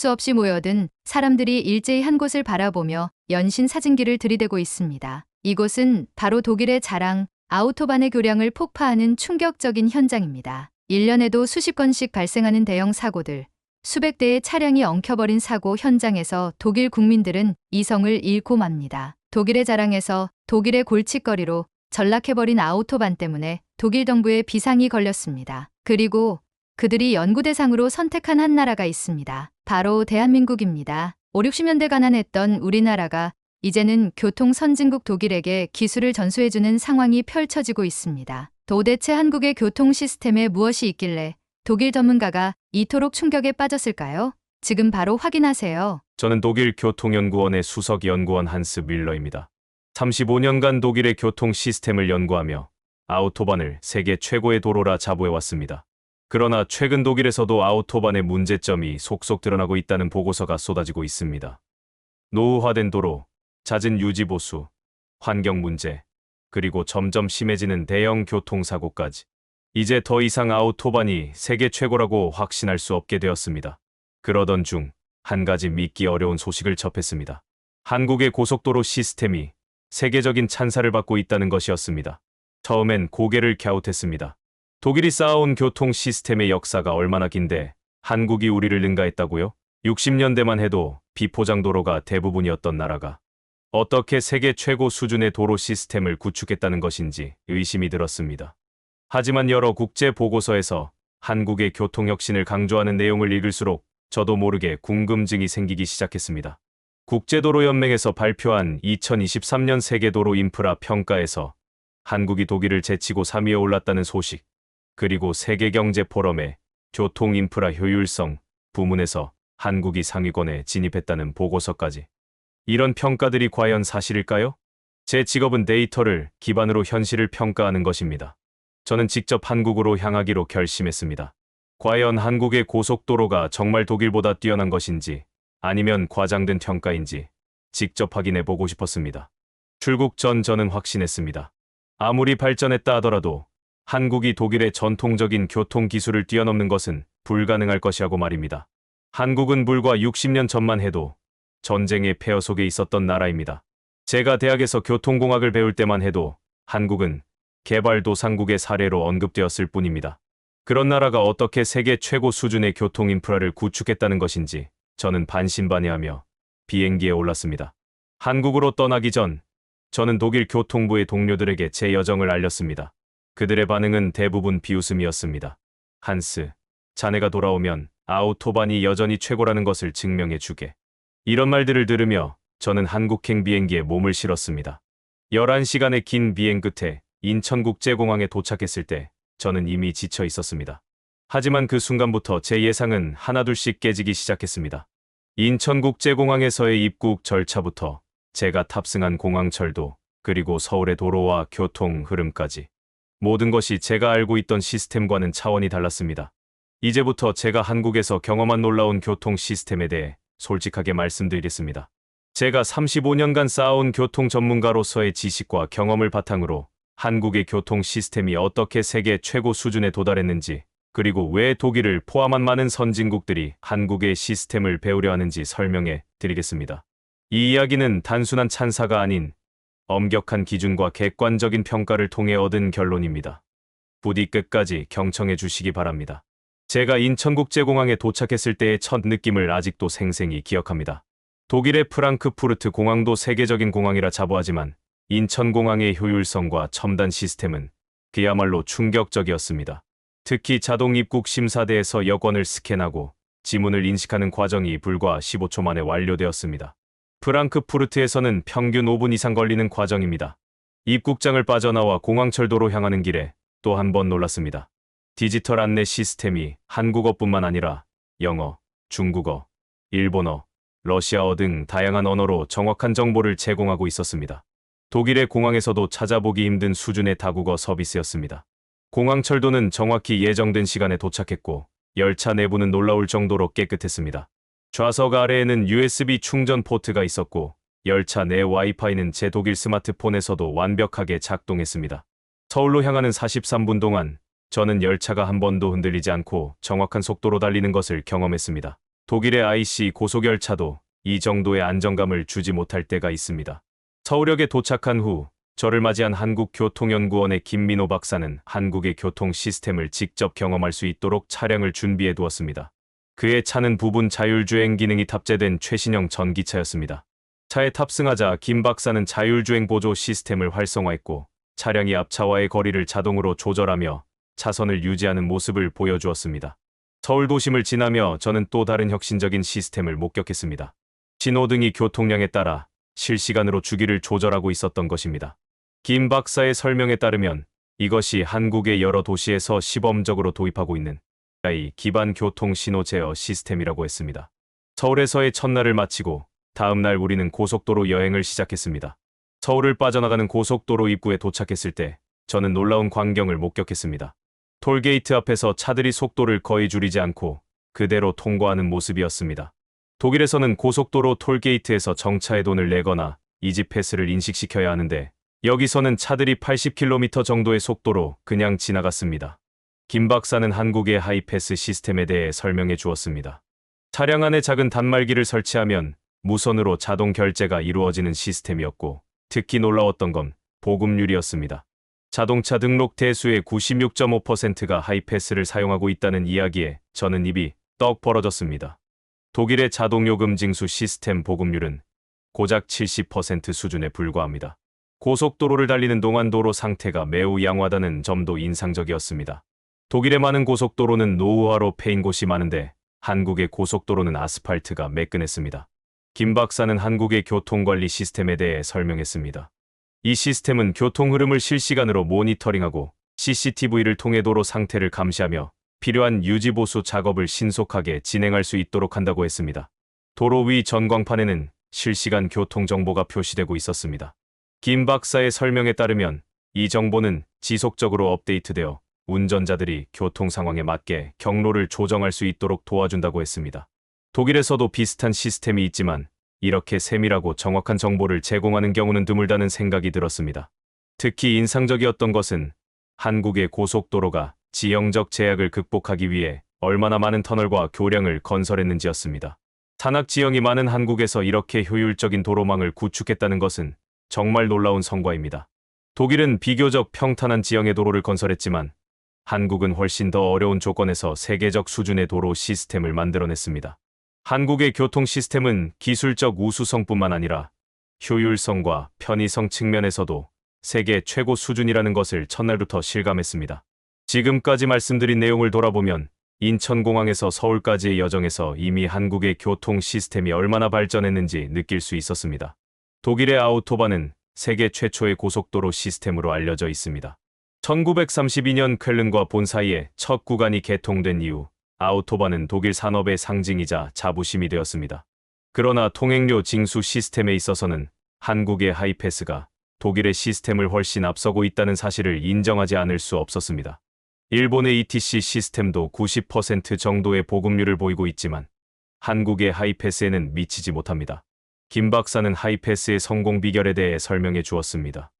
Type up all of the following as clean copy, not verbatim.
수없이 모여든 사람들이 일제히 한 곳을 바라보며 연신 사진기를 들이대고 있습니다. 이곳은 바로 독일의 자랑 아우토반의 교량을 폭파하는 충격적인 현장입니다. 1년에도 수십 건씩 발생하는 대형 사고들, 수백 대의 차량이 엉켜버린 사고 현장에서 독일 국민들은 이성을 잃고 맙니다. 독일의 자랑에서 독일의 골칫거리로 전락해버린 아우토반 때문에 독일 정부에 비상이 걸렸습니다. 그리고 그들이 연구 대상으로 선택한 한 나라가 있습니다. 바로 대한민국입니다. 5, 60년대 가난했던 우리나라가 이제는 교통 선진국 독일에게 기술을 전수해주는 상황이 펼쳐지고 있습니다. 도대체 한국의 교통 시스템에 무엇이 있길래 독일 전문가가 이토록 충격에 빠졌을까요? 지금 바로 확인하세요. 저는 독일 교통연구원의 수석 연구원 한스 밀러입니다. 35년간 독일의 교통 시스템을 연구하며 아우토반을 세계 최고의 도로라 자부해왔습니다. 그러나 최근 독일에서도 아우토반의 문제점이 속속 드러나고 있다는 보고서가 쏟아지고 있습니다. 노후화된 도로, 잦은 유지보수, 환경 문제, 그리고 점점 심해지는 대형 교통사고까지. 이제 더 이상 아우토반이 세계 최고라고 확신할 수 없게 되었습니다. 그러던 중 한 가지 믿기 어려운 소식을 접했습니다. 한국의 고속도로 시스템이 세계적인 찬사를 받고 있다는 것이었습니다. 처음엔 고개를 갸웃했습니다. 독일이 쌓아온 교통 시스템의 역사가 얼마나 긴데 한국이 우리를 능가했다고요? 60년대만 해도 비포장 도로가 대부분이었던 나라가 어떻게 세계 최고 수준의 도로 시스템을 구축했다는 것인지 의심이 들었습니다. 하지만 여러 국제 보고서에서 한국의 교통 혁신을 강조하는 내용을 읽을수록 저도 모르게 궁금증이 생기기 시작했습니다. 국제도로연맹에서 발표한 2023년 세계도로 인프라 평가에서 한국이 독일을 제치고 3위에 올랐다는 소식, 그리고 세계경제포럼의 교통 인프라 효율성 부문에서 한국이 상위권에 진입했다는 보고서까지. 이런 평가들이 과연 사실일까요? 제 직업은 데이터를 기반으로 현실을 평가하는 것입니다. 저는 직접 한국으로 향하기로 결심했습니다. 과연 한국의 고속도로가 정말 독일보다 뛰어난 것인지 아니면 과장된 평가인지 직접 확인해 보고 싶었습니다. 출국 전 저는 확신했습니다. 아무리 발전했다 하더라도 한국이 독일의 전통적인 교통 기술을 뛰어넘는 것은 불가능할 것이라고 말입니다. 한국은 불과 60년 전만 해도 전쟁의 폐허 속에 있었던 나라입니다. 제가 대학에서 교통공학을 배울 때만 해도 한국은 개발도상국의 사례로 언급되었을 뿐입니다. 그런 나라가 어떻게 세계 최고 수준의 교통 인프라를 구축했다는 것인지 저는 반신반의하며 비행기에 올랐습니다. 한국으로 떠나기 전 저는 독일 교통부의 동료들에게 제 여정을 알렸습니다. 그들의 반응은 대부분 비웃음이었습니다. 한스, 자네가 돌아오면 아우토반이 여전히 최고라는 것을 증명해 주게. 이런 말들을 들으며 저는 한국행 비행기에 몸을 실었습니다. 11시간의 긴 비행 끝에 인천국제공항에 도착했을 때 저는 이미 지쳐 있었습니다. 하지만 그 순간부터 제 예상은 하나둘씩 깨지기 시작했습니다. 인천국제공항에서의 입국 절차부터 제가 탑승한 공항철도, 그리고 서울의 도로와 교통 흐름까지. 모든 것이 제가 알고 있던 시스템과는 차원이 달랐습니다. 이제부터 제가 한국에서 경험한 놀라운 교통 시스템에 대해 솔직하게 말씀드리겠습니다. 제가 35년간 쌓아온 교통 전문가로서의 지식과 경험을 바탕으로 한국의 교통 시스템이 어떻게 세계 최고 수준에 도달했는지, 그리고 왜 독일을 포함한 많은 선진국들이 한국의 시스템을 배우려 하는지 설명해 드리겠습니다. 이 이야기는 단순한 찬사가 아닌 엄격한 기준과 객관적인 평가를 통해 얻은 결론입니다. 부디 끝까지 경청해 주시기 바랍니다. 제가 인천국제공항에 도착했을 때의 첫 느낌을 아직도 생생히 기억합니다. 독일의 프랑크푸르트 공항도 세계적인 공항이라 자부하지만 인천공항의 효율성과 첨단 시스템은 그야말로 충격적이었습니다. 특히 자동 입국 심사대에서 여권을 스캔하고 지문을 인식하는 과정이 불과 15초 만에 완료되었습니다. 프랑크푸르트에서는 평균 5분 이상 걸리는 과정입니다. 입국장을 빠져나와 공항철도로 향하는 길에 또 한 번 놀랐습니다. 디지털 안내 시스템이 한국어뿐만 아니라 영어, 중국어, 일본어, 러시아어 등 다양한 언어로 정확한 정보를 제공하고 있었습니다. 독일의 공항에서도 찾아보기 힘든 수준의 다국어 서비스였습니다. 공항철도는 정확히 예정된 시간에 도착했고 열차 내부는 놀라울 정도로 깨끗했습니다. 좌석 아래에는 USB 충전 포트가 있었고 열차 내 와이파이는 제 독일 스마트폰에서도 완벽하게 작동했습니다. 서울로 향하는 43분 동안 저는 열차가 한 번도 흔들리지 않고 정확한 속도로 달리는 것을 경험했습니다. 독일의 IC 고속열차도 이 정도의 안정감을 주지 못할 때가 있습니다. 서울역에 도착한 후 저를 맞이한 한국교통연구원의 김민호 박사는 한국의 교통 시스템을 직접 경험할 수 있도록 차량을 준비해 두었습니다. 그의 차는 부분 자율주행 기능이 탑재된 최신형 전기차였습니다. 차에 탑승하자 김 박사는 자율주행 보조 시스템을 활성화했고 차량이 앞차와의 거리를 자동으로 조절하며 차선을 유지하는 모습을 보여주었습니다. 서울 도심을 지나며 저는 또 다른 혁신적인 시스템을 목격했습니다. 신호등이 교통량에 따라 실시간으로 주기를 조절하고 있었던 것입니다. 김 박사의 설명에 따르면 이것이 한국의 여러 도시에서 시범적으로 도입하고 있는 AI 기반 교통 신호 제어 시스템이라고 했습니다. 서울에서의 첫날을 마치고 다음 날 우리는 고속도로 여행을 시작했습니다. 서울을 빠져나가는 고속도로 입구에 도착했을 때 저는 놀라운 광경을 목격했습니다. 톨게이트 앞에서 차들이 속도를 거의 줄이지 않고 그대로 통과하는 모습이었습니다. 독일에서는 고속도로 톨게이트에서 정차의 돈을 내거나 이지 패스를 인식시켜야 하는데 여기서는 차들이 80km 정도의 속도로 그냥 지나갔습니다. 김 박사는 한국의 하이패스 시스템에 대해 설명해 주었습니다. 차량 안에 작은 단말기를 설치하면 무선으로 자동 결제가 이루어지는 시스템이었고 특히 놀라웠던 건 보급률이었습니다. 자동차 등록 대수의 96.5%가 하이패스를 사용하고 있다는 이야기에 저는 입이 떡 벌어졌습니다. 독일의 자동요금 징수 시스템 보급률은 고작 70% 수준에 불과합니다. 고속도로를 달리는 동안 도로 상태가 매우 양호하다는 점도 인상적이었습니다. 독일의 많은 고속도로는 노후화로 패인 곳이 많은데 한국의 고속도로는 아스팔트가 매끈했습니다. 김 박사는 한국의 교통관리 시스템에 대해 설명했습니다. 이 시스템은 교통 흐름을 실시간으로 모니터링하고 CCTV를 통해 도로 상태를 감시하며 필요한 유지보수 작업을 신속하게 진행할 수 있도록 한다고 했습니다. 도로 위 전광판에는 실시간 교통 정보가 표시되고 있었습니다. 김 박사의 설명에 따르면 이 정보는 지속적으로 업데이트되어 운전자들이 교통 상황에 맞게 경로를 조정할 수 있도록 도와준다고 했습니다. 독일에서도 비슷한 시스템이 있지만 이렇게 세밀하고 정확한 정보를 제공하는 경우는 드물다는 생각이 들었습니다. 특히 인상적이었던 것은 한국의 고속도로가 지형적 제약을 극복하기 위해 얼마나 많은 터널과 교량을 건설했는지였습니다. 산악 지형이 많은 한국에서 이렇게 효율적인 도로망을 구축했다는 것은 정말 놀라운 성과입니다. 독일은 비교적 평탄한 지형의 도로를 건설했지만 한국은 훨씬 더 어려운 조건에서 세계적 수준의 도로 시스템을 만들어냈습니다. 한국의 교통 시스템은 기술적 우수성뿐만 아니라 효율성과 편의성 측면에서도 세계 최고 수준이라는 것을 첫날부터 실감했습니다. 지금까지 말씀드린 내용을 돌아보면 인천공항에서 서울까지의 여정에서 이미 한국의 교통 시스템이 얼마나 발전했는지 느낄 수 있었습니다. 독일의 아우토반은 세계 최초의 고속도로 시스템으로 알려져 있습니다. 1932년 쾰른과 본 사이에 첫 구간이 개통된 이후 아우토반은 독일 산업의 상징이자 자부심이 되었습니다. 그러나 통행료 징수 시스템에 있어서는 한국의 하이패스가 독일의 시스템을 훨씬 앞서고 있다는 사실을 인정하지 않을 수 없었습니다. 일본의 ETC 시스템도 90% 정도의 보급률을 보이고 있지만 한국의 하이패스에는 미치지 못합니다. 김 박사는 하이패스의 성공 비결에 대해 설명해 주었습니다.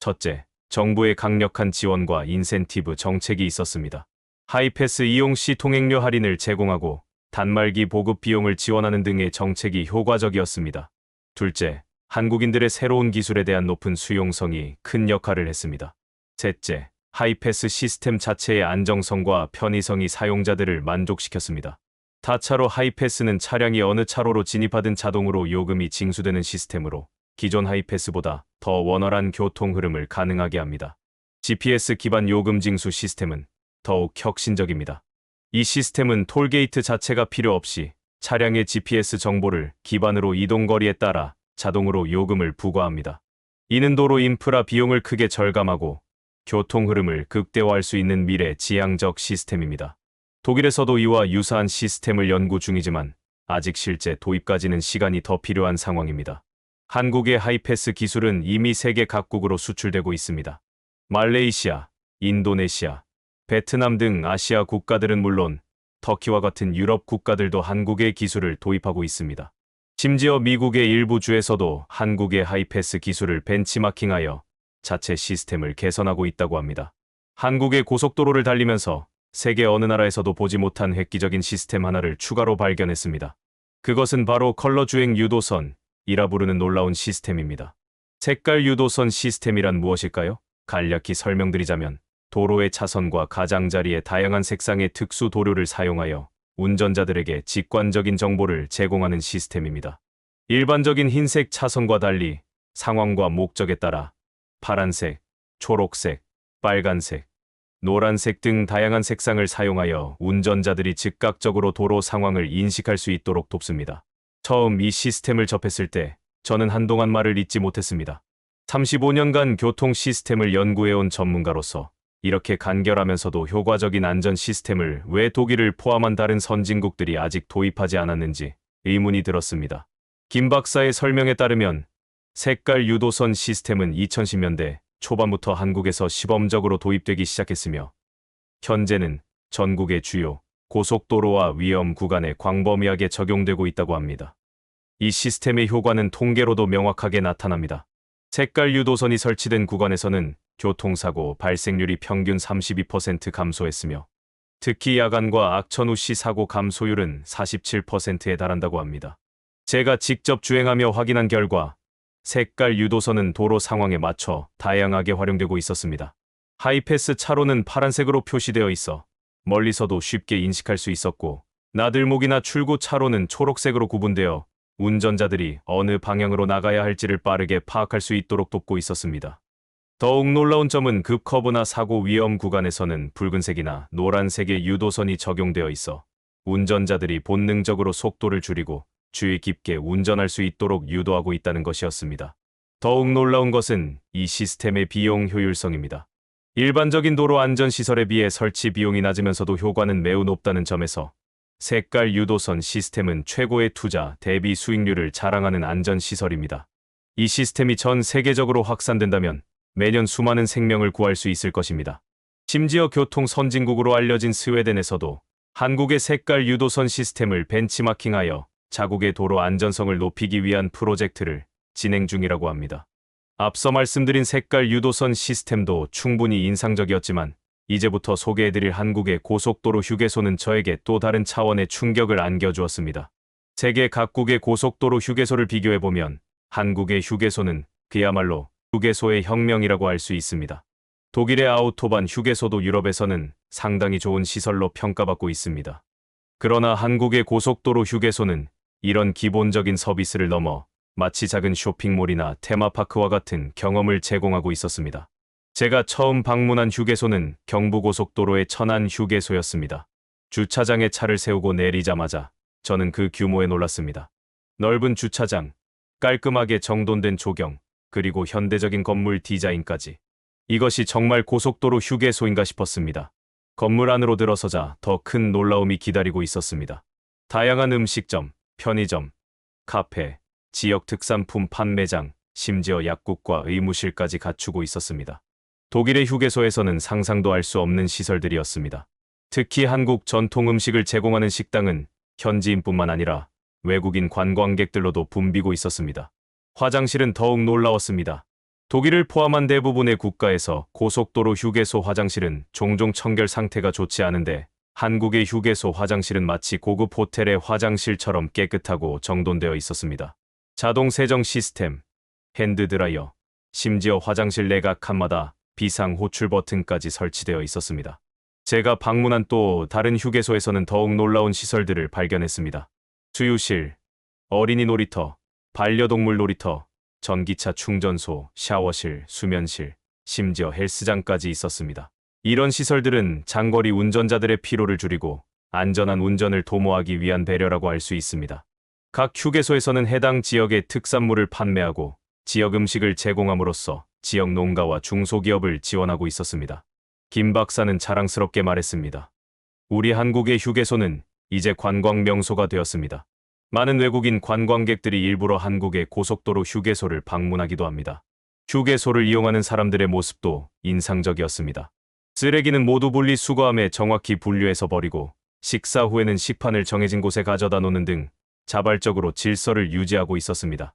첫째, 정부의 강력한 지원과 인센티브 정책이 있었습니다. 하이패스 이용 시 통행료 할인을 제공하고 단말기 보급 비용을 지원하는 등의 정책이 효과적이었습니다. 둘째, 한국인들의 새로운 기술에 대한 높은 수용성이 큰 역할을 했습니다. 셋째, 하이패스 시스템 자체의 안정성과 편의성이 사용자들을 만족시켰습니다. 다차로 하이패스는 차량이 어느 차로로 진입하든 자동으로 요금이 징수되는 시스템으로 기존 하이패스보다 더 원활한 교통 흐름을 가능하게 합니다. GPS 기반 요금 징수 시스템은 더욱 혁신적입니다. 이 시스템은 톨게이트 자체가 필요 없이 차량의 GPS 정보를 기반으로 이동거리에 따라 자동으로 요금을 부과합니다. 이는 도로 인프라 비용을 크게 절감하고 교통 흐름을 극대화할 수 있는 미래 지향적 시스템입니다. 독일에서도 이와 유사한 시스템을 연구 중이지만 아직 실제 도입까지는 시간이 더 필요한 상황입니다. 한국의 하이패스 기술은 이미 세계 각국으로 수출되고 있습니다. 말레이시아, 인도네시아, 베트남 등 아시아 국가들은 물론 터키와 같은 유럽 국가들도 한국의 기술을 도입하고 있습니다. 심지어 미국의 일부 주에서도 한국의 하이패스 기술을 벤치마킹하여 자체 시스템을 개선하고 있다고 합니다. 한국의 고속도로를 달리면서 세계 어느 나라에서도 보지 못한 획기적인 시스템 하나를 추가로 발견했습니다. 그것은 바로 컬러 주행 유도선이라 부르는 놀라운 시스템입니다. 색깔 유도선 시스템이란 무엇일까요? 간략히 설명드리자면 도로의 차선과 가장자리에 다양한 색상의 특수 도료를 사용하여 운전자들에게 직관적인 정보를 제공하는 시스템입니다. 일반적인 흰색 차선과 달리 상황과 목적에 따라 파란색, 초록색, 빨간색, 노란색 등 다양한 색상을 사용하여 운전자들이 즉각적으로 도로 상황을 인식할 수 있도록 돕습니다. 처음 이 시스템을 접했을 때 저는 한동안 말을 잇지 못했습니다. 35년간 교통 시스템을 연구해온 전문가로서 이렇게 간결하면서도 효과적인 안전 시스템을 왜 독일을 포함한 다른 선진국들이 아직 도입하지 않았는지 의문이 들었습니다. 김 박사의 설명에 따르면 색깔 유도선 시스템은 2010년대 초반부터 한국에서 시범적으로 도입되기 시작했으며 현재는 전국의 주요 고속도로와 위험 구간에 광범위하게 적용되고 있다고 합니다. 이 시스템의 효과는 통계로도 명확하게 나타납니다. 색깔 유도선이 설치된 구간에서는 교통사고 발생률이 평균 32% 감소했으며 특히 야간과 악천 후 시 사고 감소율은 47%에 달한다고 합니다. 제가 직접 주행하며 확인한 결과 색깔 유도선은 도로 상황에 맞춰 다양하게 활용되고 있었습니다. 하이패스 차로는 파란색으로 표시되어 있어 멀리서도 쉽게 인식할 수 있었고 나들목이나 출구 차로는 초록색으로 구분되어 운전자들이 어느 방향으로 나가야 할지를 빠르게 파악할 수 있도록 돕고 있었습니다. 더욱 놀라운 점은 급 커브나 사고 위험 구간에서는 붉은색이나 노란색의 유도선이 적용되어 있어 운전자들이 본능적으로 속도를 줄이고 주의 깊게 운전할 수 있도록 유도하고 있다는 것이었습니다. 더욱 놀라운 것은 이 시스템의 비용 효율성입니다. 일반적인 도로 안전시설에 비해 설치 비용이 낮으면서도 효과는 매우 높다는 점에서 색깔 유도선 시스템은 최고의 투자 대비 수익률을 자랑하는 안전시설입니다. 이 시스템이 전 세계적으로 확산된다면 매년 수많은 생명을 구할 수 있을 것입니다. 심지어 교통 선진국으로 알려진 스웨덴에서도 한국의 색깔 유도선 시스템을 벤치마킹하여 자국의 도로 안전성을 높이기 위한 프로젝트를 진행 중이라고 합니다. 앞서 말씀드린 색깔 유도선 시스템도 충분히 인상적이었지만 이제부터 소개해드릴 한국의 고속도로 휴게소는 저에게 또 다른 차원의 충격을 안겨주었습니다. 세계 각국의 고속도로 휴게소를 비교해보면 한국의 휴게소는 그야말로 휴게소의 혁명이라고 할 수 있습니다. 독일의 아우토반 휴게소도 유럽에서는 상당히 좋은 시설로 평가받고 있습니다. 그러나 한국의 고속도로 휴게소는 이런 기본적인 서비스를 넘어 마치 작은 쇼핑몰이나 테마파크와 같은 경험을 제공하고 있었습니다. 제가 처음 방문한 휴게소는 경부고속도로의 천안 휴게소였습니다. 주차장에 차를 세우고 내리자마자 저는 그 규모에 놀랐습니다. 넓은 주차장, 깔끔하게 정돈된 조경, 그리고 현대적인 건물 디자인까지. 이것이 정말 고속도로 휴게소인가 싶었습니다. 건물 안으로 들어서자 더 큰 놀라움이 기다리고 있었습니다. 다양한 음식점, 편의점, 카페, 지역 특산품 판매장, 심지어 약국과 의무실까지 갖추고 있었습니다. 독일의 휴게소에서는 상상도 할 수 없는 시설들이었습니다. 특히 한국 전통 음식을 제공하는 식당은 현지인뿐만 아니라 외국인 관광객들로도 붐비고 있었습니다. 화장실은 더욱 놀라웠습니다. 독일을 포함한 대부분의 국가에서 고속도로 휴게소 화장실은 종종 청결 상태가 좋지 않은데 한국의 휴게소 화장실은 마치 고급 호텔의 화장실처럼 깨끗하고 정돈되어 있었습니다. 자동 세정 시스템, 핸드드라이어, 심지어 화장실 내각 칸마다 비상 호출 버튼까지 설치되어 있었습니다. 제가 방문한 또 다른 휴게소에서는 더욱 놀라운 시설들을 발견했습니다. 수유실, 어린이 놀이터, 반려동물 놀이터, 전기차 충전소, 샤워실, 수면실, 심지어 헬스장까지 있었습니다. 이런 시설들은 장거리 운전자들의 피로를 줄이고 안전한 운전을 도모하기 위한 배려라고 할 수 있습니다. 각 휴게소에서는 해당 지역의 특산물을 판매하고 지역 음식을 제공함으로써 지역 농가와 중소기업을 지원하고 있었습니다. 김 박사는 자랑스럽게 말했습니다. 우리 한국의 휴게소는 이제 관광 명소가 되었습니다. 많은 외국인 관광객들이 일부러 한국의 고속도로 휴게소를 방문하기도 합니다. 휴게소를 이용하는 사람들의 모습도 인상적이었습니다. 쓰레기는 모두 분리수거함에 정확히 분류해서 버리고 식사 후에는 식판을 정해진 곳에 가져다 놓는 등 자발적으로 질서를 유지하고 있었습니다.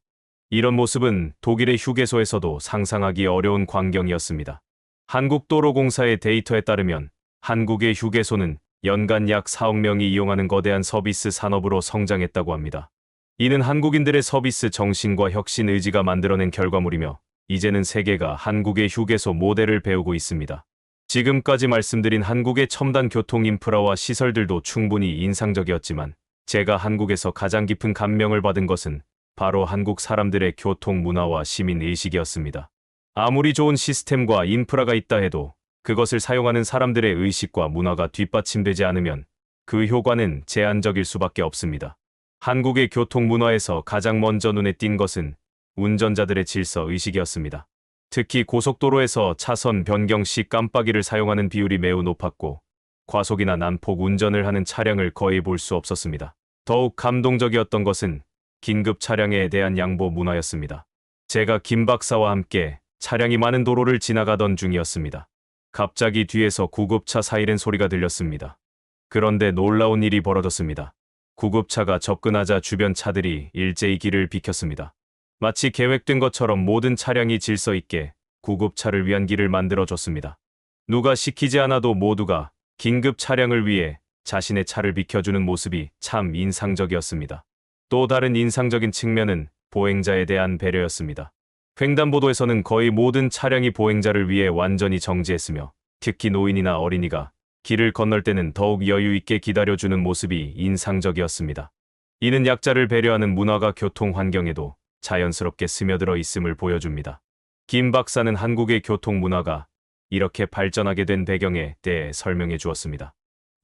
이런 모습은 독일의 휴게소에서도 상상하기 어려운 광경이었습니다. 한국도로공사의 데이터에 따르면 한국의 휴게소는 연간 약 4억 명이 이용하는 거대한 서비스 산업으로 성장했다고 합니다. 이는 한국인들의 서비스 정신과 혁신 의지가 만들어낸 결과물이며 이제는 세계가 한국의 휴게소 모델을 배우고 있습니다. 지금까지 말씀드린 한국의 첨단 교통 인프라와 시설들도 충분히 인상적이었지만 제가 한국에서 가장 깊은 감명을 받은 것은 바로 한국 사람들의 교통 문화와 시민 의식이었습니다. 아무리 좋은 시스템과 인프라가 있다 해도 그것을 사용하는 사람들의 의식과 문화가 뒷받침되지 않으면 그 효과는 제한적일 수밖에 없습니다. 한국의 교통 문화에서 가장 먼저 눈에 띈 것은 운전자들의 질서 의식이었습니다. 특히 고속도로에서 차선 변경 시 깜빡이를 사용하는 비율이 매우 높았고 과속이나 난폭 운전을 하는 차량을 거의 볼 수 없었습니다. 더욱 감동적이었던 것은 긴급 차량에 대한 양보 문화였습니다. 제가 김 박사와 함께 차량이 많은 도로를 지나가던 중이었습니다. 갑자기 뒤에서 구급차 사이렌 소리가 들렸습니다. 그런데 놀라운 일이 벌어졌습니다. 구급차가 접근하자 주변 차들이 일제히 길을 비켰습니다. 마치 계획된 것처럼 모든 차량이 질서 있게 구급차를 위한 길을 만들어줬습니다. 누가 시키지 않아도 모두가 긴급 차량을 위해 자신의 차를 비켜주는 모습이 참 인상적이었습니다. 또 다른 인상적인 측면은 보행자에 대한 배려였습니다. 횡단보도에서는 거의 모든 차량이 보행자를 위해 완전히 정지했으며 특히 노인이나 어린이가 길을 건널 때는 더욱 여유 있게 기다려주는 모습이 인상적이었습니다. 이는 약자를 배려하는 문화가 교통 환경에도 자연스럽게 스며들어 있음을 보여줍니다. 김 박사는 한국의 교통 문화가 이렇게 발전하게 된 배경에 대해 설명해 주었습니다.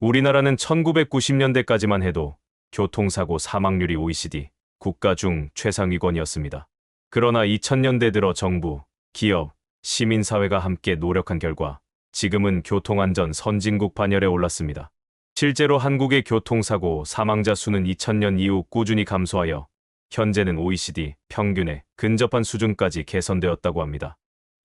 우리나라는 1990년대까지만 해도 교통사고 사망률이 OECD 국가 중 최상위권이었습니다. 그러나 2000년대 들어 정부, 기업, 시민사회가 함께 노력한 결과 지금은 교통안전 선진국 반열에 올랐습니다. 실제로 한국의 교통사고 사망자 수는 2000년 이후 꾸준히 감소하여 현재는 OECD 평균에 근접한 수준까지 개선되었다고 합니다.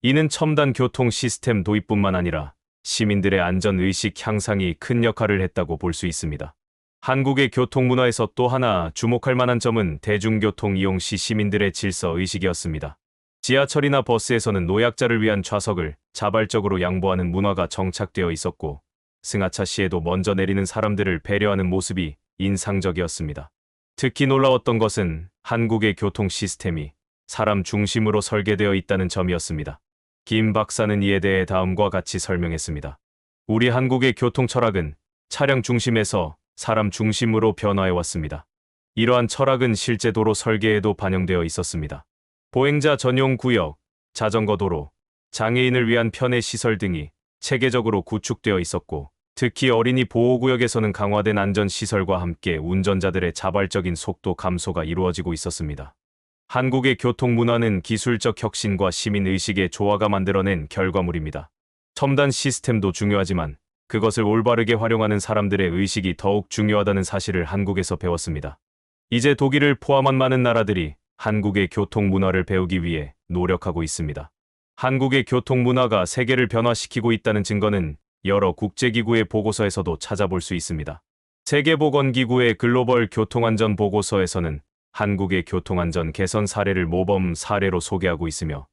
이는 첨단 교통 시스템 도입뿐만 아니라 시민들의 안전의식 향상이 큰 역할을 했다고 볼 수 있습니다. 한국의 교통 문화에서 또 하나 주목할 만한 점은 대중교통 이용 시 시민들의 질서 의식이었습니다. 지하철이나 버스에서는 노약자를 위한 좌석을 자발적으로 양보하는 문화가 정착되어 있었고 승하차 시에도 먼저 내리는 사람들을 배려하는 모습이 인상적이었습니다. 특히 놀라웠던 것은 한국의 교통 시스템이 사람 중심으로 설계되어 있다는 점이었습니다. 김 박사는 이에 대해 다음과 같이 설명했습니다. 우리 한국의 교통 철학은 차량 중심에서 사람 중심으로 변화해왔습니다. 이러한 철학은 실제 도로 설계에도 반영되어 있었습니다. 보행자 전용 구역, 자전거 도로, 장애인을 위한 편의 시설 등이 체계적으로 구축되어 있었고 특히 어린이 보호구역에서는 강화된 안전시설과 함께 운전자들의 자발적인 속도 감소가 이루어지고 있었습니다. 한국의 교통 문화는 기술적 혁신과 시민의식의 조화가 만들어낸 결과물입니다. 첨단 시스템도 중요하지만 그것을 올바르게 활용하는 사람들의 의식이 더욱 중요하다는 사실을 한국에서 배웠습니다. 이제 독일을 포함한 많은 나라들이 한국의 교통 문화를 배우기 위해 노력하고 있습니다. 한국의 교통 문화가 세계를 변화시키고 있다는 증거는 여러 국제기구의 보고서에서도 찾아볼 수 있습니다. 세계보건기구의 글로벌 교통안전 보고서에서는 한국의 교통안전 개선 사례를 모범 사례로 소개하고 있으며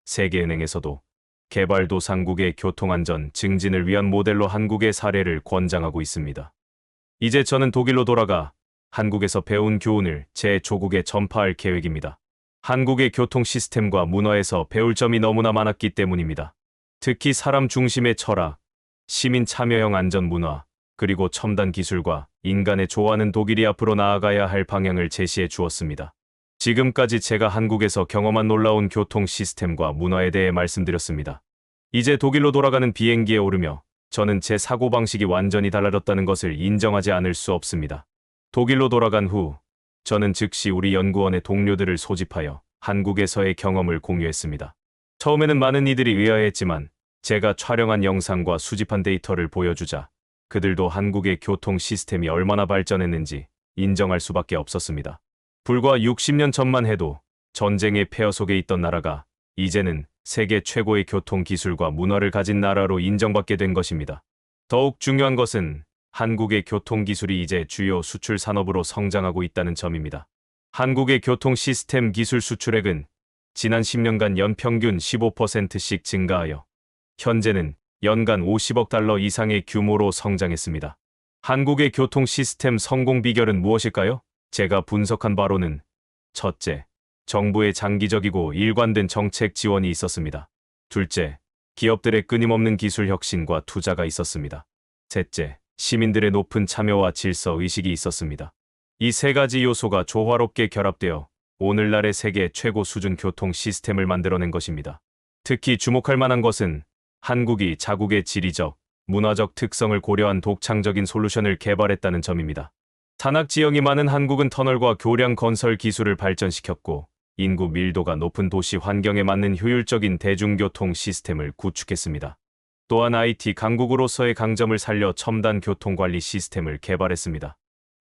세계은행에서도 개발도상국의 교통안전 증진을 위한 모델로 한국의 사례를 권장하고 있습니다. 이제 저는 독일로 돌아가 한국에서 배운 교훈을 제 조국에 전파할 계획입니다. 한국의 교통 시스템과 문화에서 배울 점이 너무나 많았기 때문입니다. 특히 사람 중심의 철학, 시민 참여형 안전 문화, 그리고 첨단 기술과 인간의 조화는 독일이 앞으로 나아가야 할 방향을 제시해 주었습니다. 지금까지 제가 한국에서 경험한 놀라운 교통 시스템과 문화에 대해 말씀드렸습니다. 이제 독일로 돌아가는 비행기에 오르며 저는 제 사고방식이 완전히 달라졌다는 것을 인정하지 않을 수 없습니다. 독일로 돌아간 후 저는 즉시 우리 연구원의 동료들을 소집하여 한국에서의 경험을 공유했습니다. 처음에는 많은 이들이 의아해했지만 제가 촬영한 영상과 수집한 데이터를 보여주자 그들도 한국의 교통 시스템이 얼마나 발전했는지 인정할 수밖에 없었습니다. 불과 60년 전만 해도 전쟁의 폐허 속에 있던 나라가 이제는 세계 최고의 교통 기술과 문화를 가진 나라로 인정받게 된 것입니다. 더욱 중요한 것은 한국의 교통 기술이 이제 주요 수출 산업으로 성장하고 있다는 점입니다. 한국의 교통 시스템 기술 수출액은 지난 10년간 연평균 15%씩 증가하여 현재는 연간 50억 달러 이상의 규모로 성장했습니다. 한국의 교통 시스템 성공 비결은 무엇일까요? 제가 분석한 바로는 첫째, 정부의 장기적이고 일관된 정책 지원이 있었습니다. 둘째, 기업들의 끊임없는 기술 혁신과 투자가 있었습니다. 셋째, 시민들의 높은 참여와 질서 의식이 있었습니다. 이 세 가지 요소가 조화롭게 결합되어 오늘날의 세계 최고 수준 교통 시스템을 만들어낸 것입니다. 특히 주목할 만한 것은 한국이 자국의 지리적, 문화적 특성을 고려한 독창적인 솔루션을 개발했다는 점입니다. 산악 지형이 많은 한국은 터널과 교량 건설 기술을 발전시켰고 인구 밀도가 높은 도시 환경에 맞는 효율적인 대중교통 시스템을 구축했습니다. 또한 IT 강국으로서의 강점을 살려 첨단 교통관리 시스템을 개발했습니다.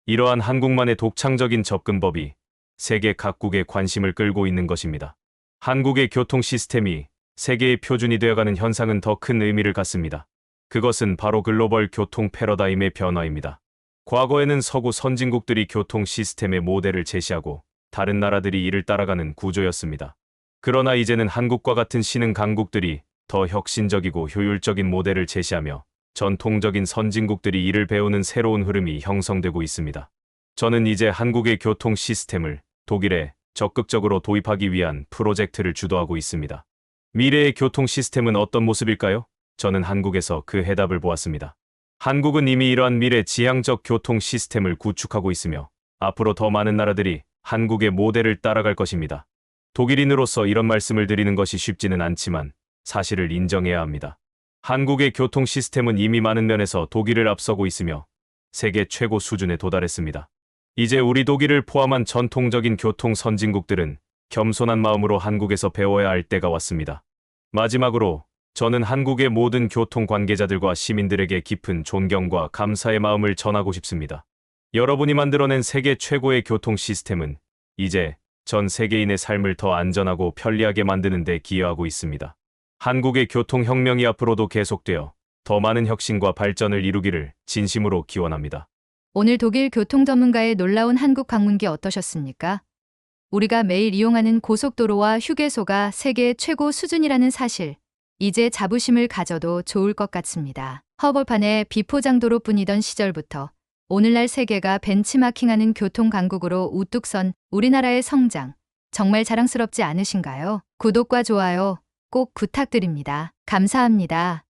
이러한 한국만의 독창적인 접근법이 세계 각국의 관심을 끌고 있는 것입니다. 한국의 교통 시스템이 세계의 표준이 되어가는 현상은 더 큰 의미를 갖습니다. 그것은 바로 글로벌 교통 패러다임의 변화입니다. 과거에는 서구 선진국들이 교통 시스템의 모델을 제시하고 다른 나라들이 이를 따라가는 구조였습니다. 그러나 이제는 한국과 같은 신흥 강국들이 더 혁신적이고 효율적인 모델을 제시하며 전통적인 선진국들이 이를 배우는 새로운 흐름이 형성되고 있습니다. 저는 이제 한국의 교통 시스템을 독일에 적극적으로 도입하기 위한 프로젝트를 주도하고 있습니다. 미래의 교통 시스템은 어떤 모습일까요? 저는 한국에서 그 해답을 보았습니다. 한국은 이미 이러한 미래 지향적 교통 시스템을 구축하고 있으며 앞으로 더 많은 나라들이 한국의 모델을 따라갈 것입니다. 독일인으로서 이런 말씀을 드리는 것이 쉽지는 않지만 사실을 인정해야 합니다. 한국의 교통 시스템은 이미 많은 면에서 독일을 앞서고 있으며 세계 최고 수준에 도달했습니다. 이제 우리 독일을 포함한 전통적인 교통 선진국들은 겸손한 마음으로 한국에서 배워야 할 때가 왔습니다. 마지막으로 저는 한국의 모든 교통 관계자들과 시민들에게 깊은 존경과 감사의 마음을 전하고 싶습니다. 여러분이 만들어낸 세계 최고의 교통 시스템은 이제 전 세계인의 삶을 더 안전하고 편리하게 만드는 데 기여하고 있습니다. 한국의 교통혁명이 앞으로도 계속되어 더 많은 혁신과 발전을 이루기를 진심으로 기원합니다. 오늘 독일 교통 전문가의 놀라운 한국 방문기 어떠셨습니까? 우리가 매일 이용하는 고속도로와 휴게소가 세계 최고 수준이라는 사실, 이제 자부심을 가져도 좋을 것 같습니다. 허벌판에 비포장도로뿐이던 시절부터 오늘날 세계가 벤치마킹하는 교통 강국으로 우뚝 선 우리나라의 성장, 정말 자랑스럽지 않으신가요? 구독과 좋아요 꼭 부탁드립니다. 감사합니다.